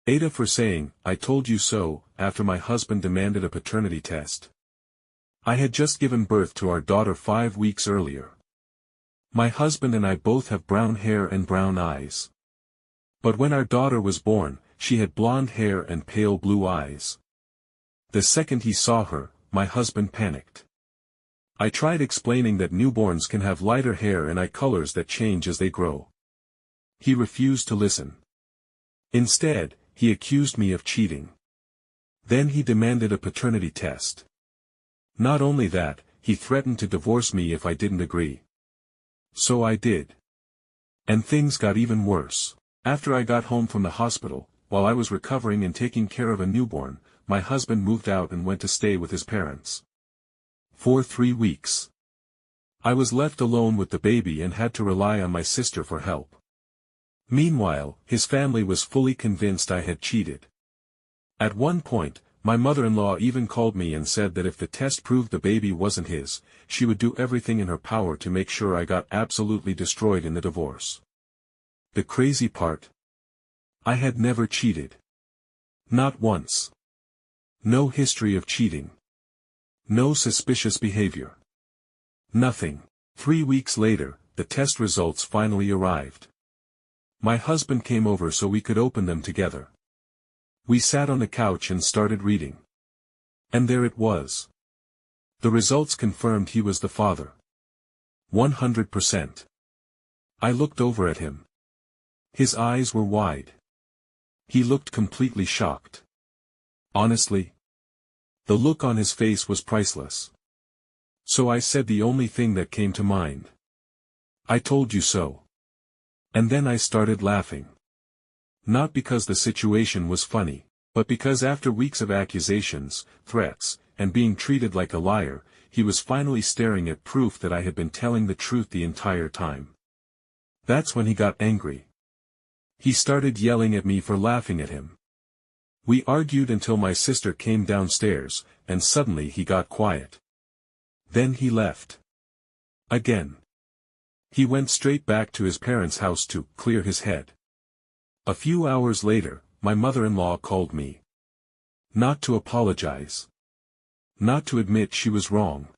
AITAH for saying, "I told you so," after my husband demanded a paternity test. I had just given birth to our daughter 5 weeks earlier. My husband and I both have brown hair and brown eyes. But when our daughter was born, she had blonde hair and pale blue eyes. The second he saw her, my husband panicked. I tried explaining that newborns can have lighter hair and eye colors that change as they grow. He refused to listen. Instead, he accused me of cheating. Then he demanded a paternity test. Not only that, he threatened to divorce me if I didn't agree. So I did. And things got even worse. After I got home from the hospital, while I was recovering and taking care of a newborn, my husband moved out and went to stay with his parents. For 3 weeks. I was left alone with the baby and had to rely on my sister for help. Meanwhile, his family was fully convinced I had cheated. At one point, my mother-in-law even called me and said that if the test proved the baby wasn't his, she would do everything in her power to make sure I got absolutely destroyed in the divorce. The crazy part? I had never cheated. Not once. No history of cheating. No suspicious behavior. Nothing. 3 weeks later, the test results finally arrived. My husband came over so we could open them together. We sat on the couch and started reading. And there it was. The results confirmed he was the father. 100%. I looked over at him. His eyes were wide. He looked completely shocked. Honestly, the look on his face was priceless. So I said the only thing that came to mind. "I told you so." And then I started laughing. Not because the situation was funny, but because after weeks of accusations, threats, and being treated like a liar, he was finally staring at proof that I had been telling the truth the entire time. That's when he got angry. He started yelling at me for laughing at him. We argued until my sister came downstairs, and suddenly he got quiet. Then he left. Again. He went straight back to his parents' house to clear his head. A few hours later, my mother-in-law called me. Not to apologize. Not to admit she was wrong.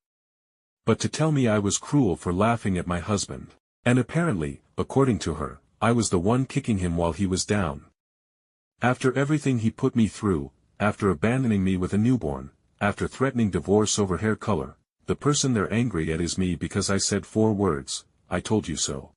But to tell me I was cruel for laughing at my husband. And apparently, according to her, I was the one kicking him while he was down. After everything he put me through, after abandoning me with a newborn, after threatening divorce over hair color, the person they're angry at is me because I said 4 words, "I told you so."